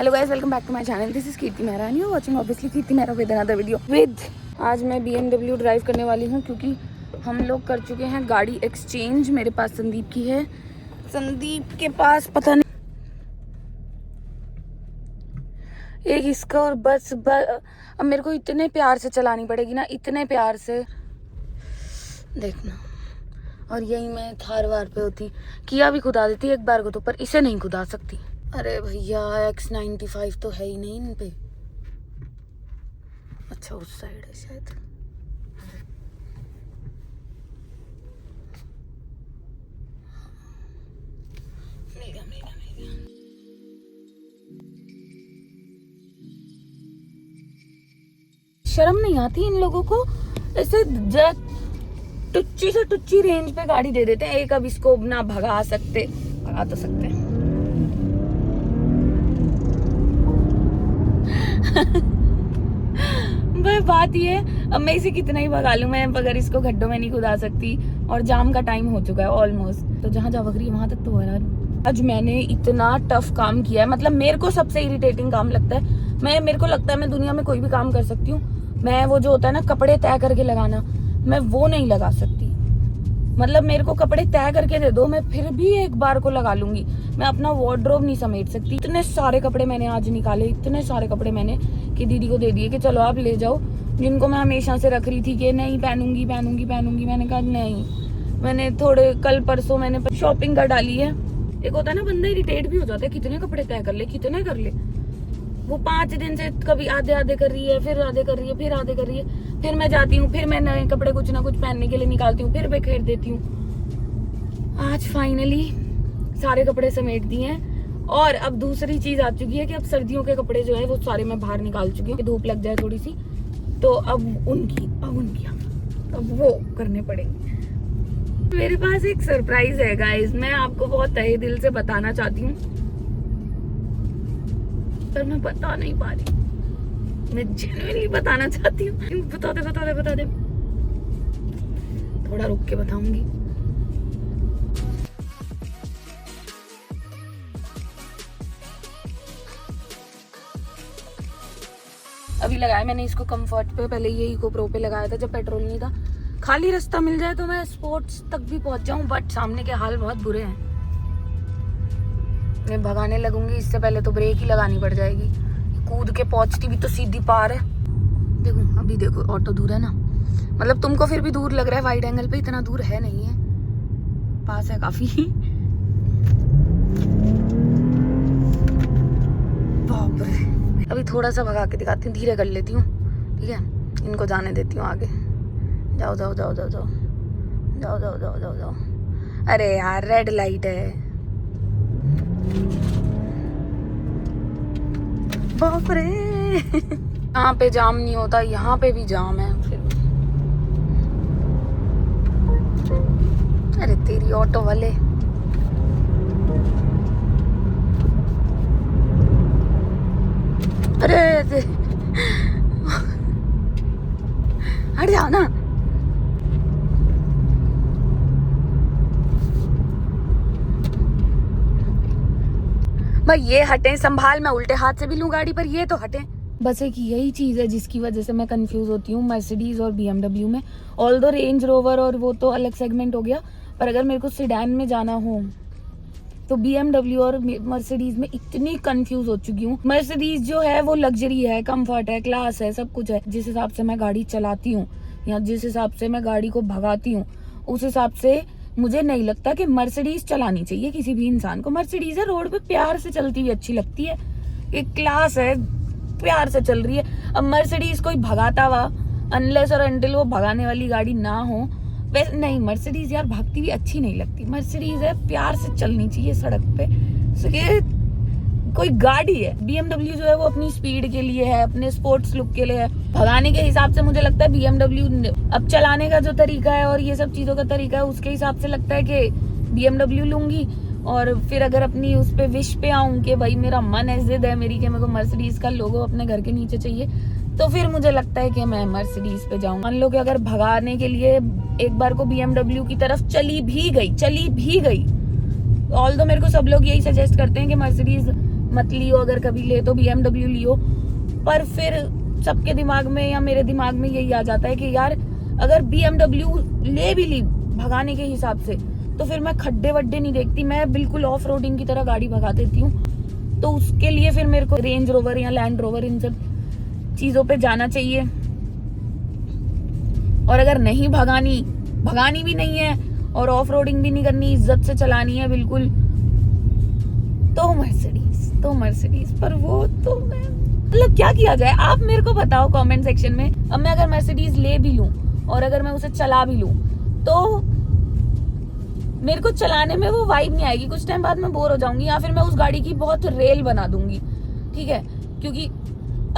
Hello guys, welcome back to my channel. This is Kirti Mehra and you are watching obviously Kirti Mehra with another video with. आज मैं BMW drive करने वाली हूँ क्योंकि हम लोग कर चुके हैं गाड़ी एक्सचेंज। मेरे पास संदीप की है, संदीप के पास पता नहीं एक इसका, और बस अब मेरे को इतने प्यार से चलानी पड़ेगी ना, इतने प्यार से देखना। और यही मैं थार वार पे होती, किया भी खुदा देती एक बार को तो, पर इसे नहीं खुदा सकती। अरे भैया X95 तो है ही नहीं इन पे। अच्छा उस साइड है शायद। मिल गया। शर्म नहीं आती इन लोगों को, ऐसे टुच्ची से टुच्ची रेंज पे गाड़ी दे देते हैं। एक अब इसको ना भगा तो सकते हैं। वह बात ये, अब मैं इसे कितना ही भगा लूं, मैं अगर इसको गड्ढों में नहीं कूदा सकती। और जाम का टाइम हो चुका है ऑलमोस्ट, तो जहां जा रही है वहां तक तो हो रहा है। आज मैंने इतना टफ काम किया है, मतलब मेरे को सबसे इरिटेटिंग काम लगता है। मेरे को लगता है मैं दुनिया में कोई भी काम कर सकती हूँ। मैं वो जो होता है ना कपड़े तय करके लगाना, मैं वो नहीं लगा सकती। मतलब मेरे को कपड़े तय करके दे दो, मैं फिर भी एक बार को लगा लूंगी। मैं अपना वार्डरोब नहीं समेट सकती। इतने सारे कपड़े मैंने आज निकाले, इतने सारे कपड़े मैंने कि दीदी को दे दिए कि चलो आप ले जाओ, जिनको मैं हमेशा से रख रही थी कि नहीं पहनूंगी। मैंने कहा नहीं, मैंने थोड़े कल परसों मैंने शॉपिंग कर डाली है। एक होता है ना बंदा इरिटेट भी हो जाता है, कितने कपड़े तय कर ले, कितने कर ले। वो 5 दिन से कभी आधे कर रही है, फिर आधे कर रही है, फिर आधे कर रही है। फिर मैं जाती हूँ, फिर मैं नए कपड़े कुछ ना कुछ पहनने के लिए निकालती हूँ, फिर बिखेर देती हूँ। आज फाइनली सारे कपड़े समेट दिए हैं। और अब दूसरी चीज आ चुकी है कि अब सर्दियों के कपड़े जो है वो सारे मैं बाहर निकाल चुकी हूँ। धूप लग जाए थोड़ी सी तो अब उनकी अब वो करने पड़ेंगे। मेरे पास एक सरप्राइज है गाइस, मैं आपको बहुत तहे दिल से बताना चाहती हूँ, पर मैं बता नहीं पा रही। मैं जेन्युइनली बताना चाहती हूँ। बता दे। थोड़ा रुक के बताऊंगी। अभी लगाया मैंने इसको कंफर्ट पे, पहले ये इको प्रो पे लगाया था जब पेट्रोल नहीं था। खाली रास्ता मिल जाए तो मैं स्पोर्ट्स तक भी पहुंच जाऊं, बट सामने के हाल बहुत बुरे हैं। मैं भगाने लगूंगी इससे पहले तो ब्रेक ही लगानी पड़ जाएगी। कूद के पहुंचती भी तो सीधी पार है। देखो अभी देखो ऑटो दूर है ना, मतलब तुमको फिर भी दूर लग रहा है, वाइड एंगल पे इतना दूर है नहीं है, पास है काफी। बाप रे, अभी थोड़ा सा भगा के दिखाती हूँ, धीरे कर लेती हूँ, ठीक है। इनको जाने देती हूँ आगे। जाओ। अरे यार रेड लाइट है। बाप रे, यहाँ पे जाम नहीं होता, यहाँ पे भी जाम है फिर। अरे तेरी ऑटो वाले, अरे हट जाओ ना। भाई ये हटे, संभाल, मैं उल्टे हाथ से भी लूं गाड़ी पर, ये तो हटे। बस एक यही चीज है जिसकी वजह से मैं कंफ्यूज होती हूँ मर्सिडीज और BMW में। ऑल्दो रेंज रोवर और वो तो अलग सेगमेंट हो गया, पर अगर मेरे को सिडैन में जाना हो तो BMW और मर्सिडीज में इतनी कंफ्यूज हो चुकी हूँ। मर्सिडीज जो है वो लग्जरी है, कंफर्ट है, क्लास है, सब कुछ है। जिस हिसाब से मैं गाड़ी चलाती हूँ या जिस हिसाब से मैं गाड़ी को भगाती हूँ, उस हिसाब से मुझे नहीं लगता कि मर्सिडीज चलानी चाहिए किसी भी इंसान को। मर्सिडीज है, रोड पे प्यार से चलती हुई अच्छी लगती है, एक क्लास है, प्यार से चल रही है। अब मर्सिडीज कोई भगाता हुआ, अनलेस और अनटिल वो भगाने वाली गाड़ी ना हो, वैसे नहीं, मर्सिडीज यार भागती हुई अच्छी नहीं लगती। मर्सिडीज है, प्यार से चलनी चाहिए सड़क पे, कोई गाड़ी है। BMW जो है वो अपनी स्पीड के लिए है, अपने स्पोर्ट्स लुक के लिए है। भगाने के हिसाब से मुझे लगता है BMW अब चलाने का जो तरीका है और ये सब चीजों का तरीका है, उसके हिसाब से लगता है कि BMW लूंगी। और फिर अगर अपनी उस पे विश पे आऊं कि भाई मेरा मन है, जिद है मेरी कि मेरे को मर्सिडीज का लोगो अपने घर के नीचे चाहिए, तो फिर मुझे लगता है कि मैं मर्सिडीज पे जाऊं। मान लो कि अगर भगाने के लिए एक बार को BMW की तरफ चली भी गई, ऑल्दो मेरे को सब लोग यही सजेस्ट करते हैं कि मर्सिडीज मत लियो, अगर कभी ले तो BMW लियो। पर फिर सबके दिमाग में या मेरे दिमाग में यही आ जाता है कि यार अगर BMW ले भी ली भगाने के हिसाब से तो फिर मैं खड्डे वड्डे नहीं देखती, मैं बिल्कुल ऑफ रोडिंग की तरह गाड़ी भगा देती हूँ। तो उसके लिए फिर मेरे को रेंज रोवर या लैंड रोवर इन सब चीजों पे जाना चाहिए। और अगर नहीं भगानी भी नहीं है और ऑफ रोडिंग भी नहीं करनी, इज्जत से चलानी है बिल्कुल, तो मर्सिडीज। पर वो तो मैं मतलब क्या किया जाए, आप मेरे को बताओ कमेंट सेक्शन में। अब मैं अगर मर्सिडीज ले भी लूं और अगर मैं उसे चला भी लूं तो मेरे को चलाने में वो वाइब नहीं आएगी, कुछ टाइम बाद मैं बोर हो जाऊंगी या फिर मैं उस गाड़ी की बहुत रेल बना दूंगी, ठीक है। क्योंकि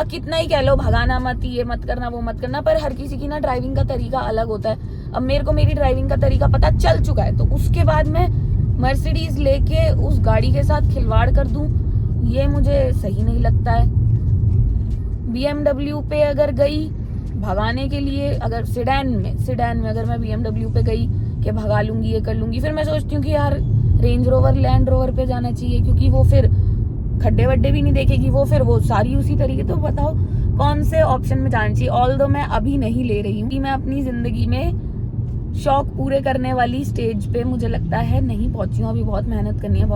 अब कितना ही कह लो भगाना मत, ये मत करना, वो मत करना, पर हर किसी की ना ड्राइविंग का तरीका अलग होता है। अब मेरे को मेरी ड्राइविंग का तरीका पता चल चुका है, तो उसके बाद मैं मर्सिडीज लेके उस गाड़ी के साथ खिलवाड़ कर दूं, ये मुझे सही नहीं लगता है। BMW पे अगर गई भगाने के लिए, अगर सिडैन में अगर मैं BMW पे गई कि भगा लूंगी, ये कर लूंगी, फिर मैं सोचती हूँ कि यार रेंज रोवर लैंड रोवर पे जाना चाहिए, क्योंकि वो फिर खड्डे वड्डे भी नहीं देखेगी, वो सारी उसी तरीके। तो बताओ कौन से ऑप्शन में जाना चाहिए। ऑल्दो मैं अभी नहीं ले रही हूँ कि मैं अपनी जिंदगी में शौक पूरे करने वाली स्टेज पे मुझे लगता है नहीं पहुंची हूँ। अभी बहुत मेहनत करनी है।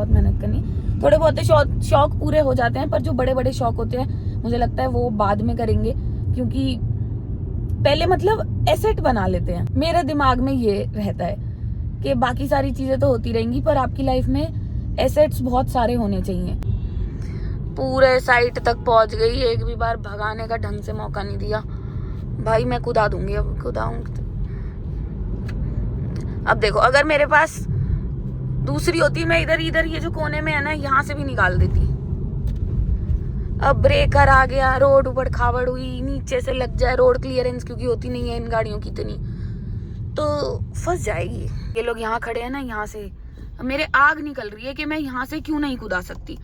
थोड़े बहुत शौक पूरे हो जाते हैं, पर जो बड़े बड़े शौक होते हैं मुझे लगता है वो बाद में करेंगे, क्योंकि पहले मतलब एसेट बना लेते हैं। मेरे दिमाग में ये रहता है कि बाकी सारी चीजें तो होती रहेंगी, पर आपकी लाइफ में एसेट्स बहुत सारे होने चाहिए। पूरे साइट तक पहुंच गई, एक भी बार भगाने का ढंग से मौका नहीं दिया भाई। मैं कुदा दूंगी, अब कुदाऊंगी। अब देखो अगर मेरे पास दूसरी होती, मैं इधर ये जो कोने में है ना, यहाँ से भी निकाल देती। अब ब्रेकर आ गया, रोड ऊबड़ खाबड़ हुई, नीचे से लग जाए रोड क्लियरेंस, क्योंकि होती नहीं है इन गाड़ियों की इतनी, तो फंस जाएगी। ये लोग यहाँ खड़े हैं ना, यहाँ से मेरे आग निकल रही है कि मैं यहाँ से क्यों नहीं कुदा सकती।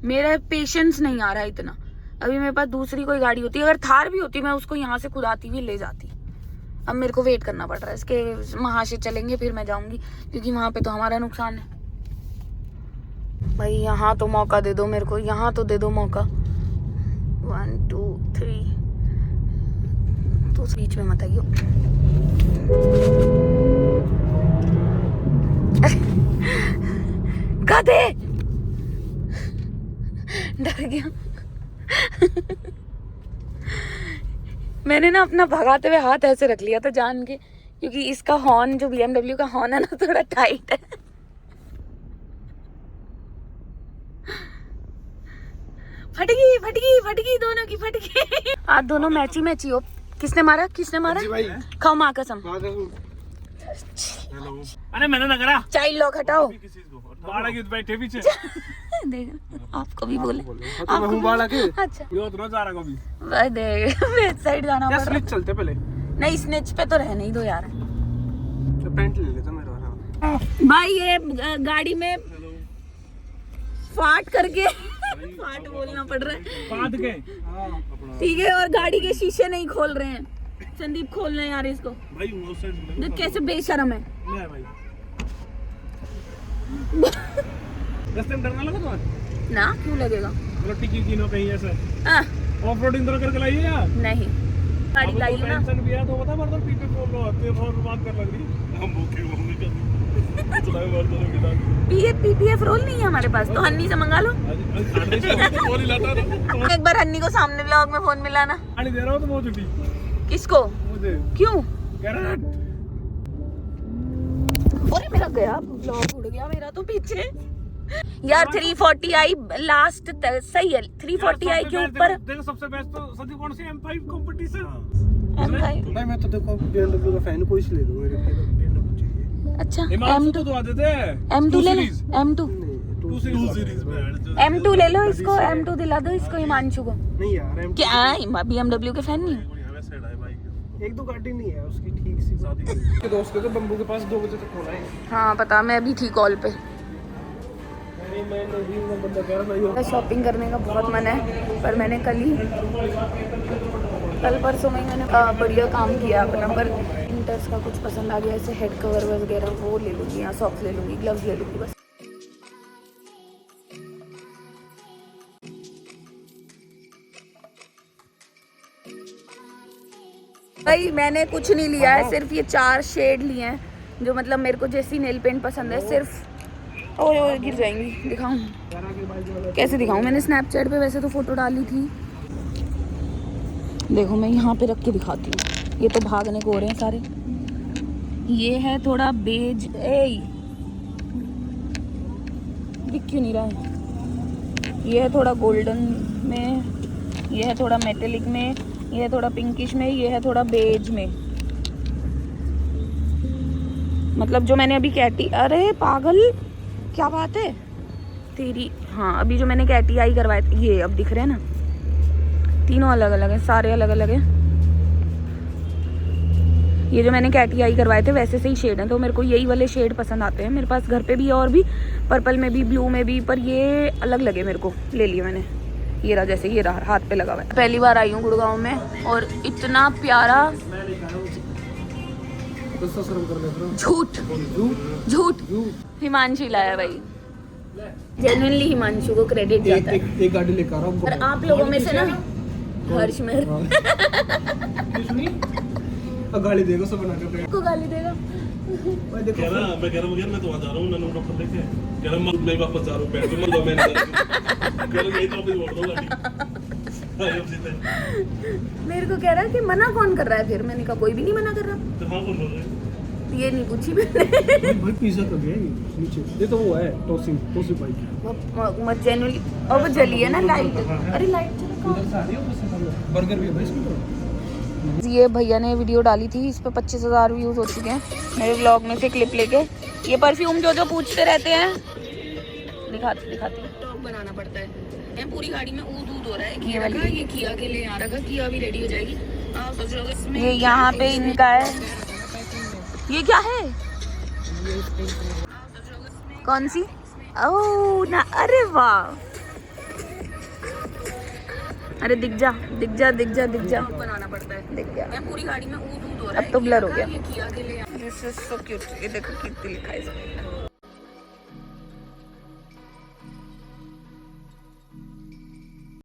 मेरा पेशेंस नहीं आ रहा है इतना। अभी मेरे पास दूसरी कोई गाड़ी होती, अगर थार भी होती, मैं उसको यहाँ से कुदाती हुई ले जाती। अब मेरे को वेट करना पड़ रहा है इसके, वहां से चलेंगे फिर मैं जाऊंगी, क्योंकि वहां पे तो हमारा नुकसान है। भाई यहाँ तो मौका दे दो मेरे को, यहाँ तो दे दो मौका। 1 2 3 तो बीच में मत आइयो। गधे, डर गया। मैंने ना अपना भगाते हुए हाथ ऐसे रख लिया था जान के, क्योंकि इसका हॉर्न, जो BMW का हॉर्न है ना, थोड़ा टाइट है। फटगी दोनों की फटगी। आज दोनों मैची हो। किसने मारा खाओ माँ कसम। अरे मैंने ना करा। चाइल्ड लॉक हटाओ। बैठे पीछे। देख आपको भी बोले। तो मैं हूँ बाड़ा के। अच्छा ये तो जा रहा कभी। वेट साइड जाना पड़ रहा। स्निच चलते पहले। नहीं स्निच पे तो रहने ही दो यार। तो पेंट ले लेता मेरा वाला। भाई ये गाड़ी में फाट करके फाट बोलना पड़ रहा है। फाट के। ठीक है, और गाड़ी के शीशे नहीं खोल रहे हैं। संदीप खोलना है यार इसको। भाई वो साइड देख कैसे बेशरम है। ले भाई। रास्ते में डर ना लगा तुम्हें? ना क्यों लगेगा। मतलब टिकी कीनो कहीं ऐसा। ऑफ रोडिंग तरह करके लाइए यार। नहीं गाड़ी लाई ना। टेंशन भी है तो बता मर्दर पीपे बोल लो आते और बात कर लग रही। हम भूखे होंगे कर। चलाए मर्दर के साथ। PPF रोल नहीं है हमारे पास, तो हन्नी से मंगा लो। एक बार हन्नी को सामने व्लॉग में फोन मिलाना। गाड़ी दे रहा हूँ तो बहुत छुट्टी। किसको? मुझे। क्यों? कैरेट। अरे मेरा गया व्लॉग उड़ गया मेरा तो पीछे। यार 340i लास्ट सही है। 340i के ऊपर देखो सबसे बेस्ट तो सदी कौन सी M5 कंपटीशन। M5 नहीं मैं तो देखो BMW का फैन कोई से ले दूं मेरे BMW चाहिए। अच्छा M2 तो दवा देते हैं। M2 ले ले। M2 2 सीरीज में M2 ले लो इसको। M2 दिला दो इसको हिमांशु को। नहीं यार M2 क्या BMW के फैन नहीं हो? एक दो गाड़ी नहीं है उसकी ठीक सी शादी के दोस्त के बंबू के पास 2 बजे तक होना है। हाँ पता, मैं भी थी कॉल पे। मैं बंदा कह रहा था शॉपिंग करने का बहुत मन है, पर मैंने कल परसों में मैंने बढ़िया काम किया अपना, पर इंटर्स का कुछ पसंद आ गया, ऐसे हेड कवर वगैरह वो ले लूँगी, या सॉक्स ले लूँगी, ग्लव्स ले लूँगी बस। भाई मैंने कुछ नहीं लिया है, सिर्फ ये 4 शेड लिए हैं जो मतलब मेरे को जैसी नेल पेंट पसंद है। सिर्फ ओए ओए गिर जाएंगी, दिखाऊं कैसे दिखाऊं? मैंने स्नैपचैट पे वैसे तो फोटो डाली थी, देखो मैं यहाँ पे रख के दिखाती हूँ। ये तो भागने को हो रहे हैं सारे। ये है थोड़ा बेज, दिख क्यों नहीं रहा है? ये है थोड़ा गोल्डन में, ये है थोड़ा मेटेलिक में, ये है थोड़ा पिंकिश में, ये है थोड़ा बेज में। मतलब जो मैंने अभी कैटी, अरे पागल क्या बात है तेरी। हाँ अभी जो मैंने कैटी आई करवाए थे, ये अब दिख रहे हैं ना, तीनों अलग अलग है, सारे अलग अलग है। ये जो मैंने कैटी आई करवाए थे वैसे से ही शेड हैं, तो मेरे को यही वाले शेड पसंद आते हैं। मेरे पास घर पे भी है और भी, पर्पल में भी, ब्लू में भी, पर ये अलग लगे मेरे को, ले लिए मैंने। ये रहा, जैसे ये रहा हाथ पे लगा हुआ है। पहली बार आई हूँ गुड़गांव में और इतना प्यारा, झूठ झूठ हिमांशु लाया भाई, जेन्युइनली हिमांशु को क्रेडिट जाता है। एक गाड़ी लेकर आ रहा हूँ और आप लोगों में से ना हर्ष मेहर गाली देगा सब बना के को गाली देगा। मैं कह रहा हूँ मैं तो आ जा रहा हूँ, मैंने डॉक्टर देखे कह रहा हूँ मैं वापस जा रहा हूँ, बैठ तो मतलब मैंने कह रहा यही तो अपनी बोल दो गाड़ी। मेरे को कह रहा है कि मना कौन कर रहा है, फिर मैंने कहा कोई भी नहीं मना कर रहा। तो हाँ बोल रहे ये नहीं पूछी मैंने। भाई पिज्जा कब है नीचे, ये तो वो है टोसी भाई मत जेन्युइनली, और वो जली है ना लाइट, अरे लाइट चलो। बर्गर भी है भाई इसमें तो। ये भैया ने वीडियो डाली थी, इस पे 25,000 व्यूज हो चुके हैं मेरे व्लॉग में से क्लिप लेके। ये परफ्यूम जो पूछते रहते हैं, दिखाती टॉक बनाना पड़ता है। मैं पूरी गाड़ी में ऊद हो रहा है, ये वाली ये किया के लिए आ रखा, किया भी रेडी हो जाएगी। आप सोच रहे हो ये यहाँ पे इनका है, ये क्या है, कौन सी? ओह ना, अरे वाह, अरे दिख जा बनाना पड़ता है, दिख गया। मैं पूरी गाड़ी में ऊद हो रहा है, अब तो ब्लर हो गया। दिस इज सो क्यूट, ये देखो कितनी लिखा है इसमें।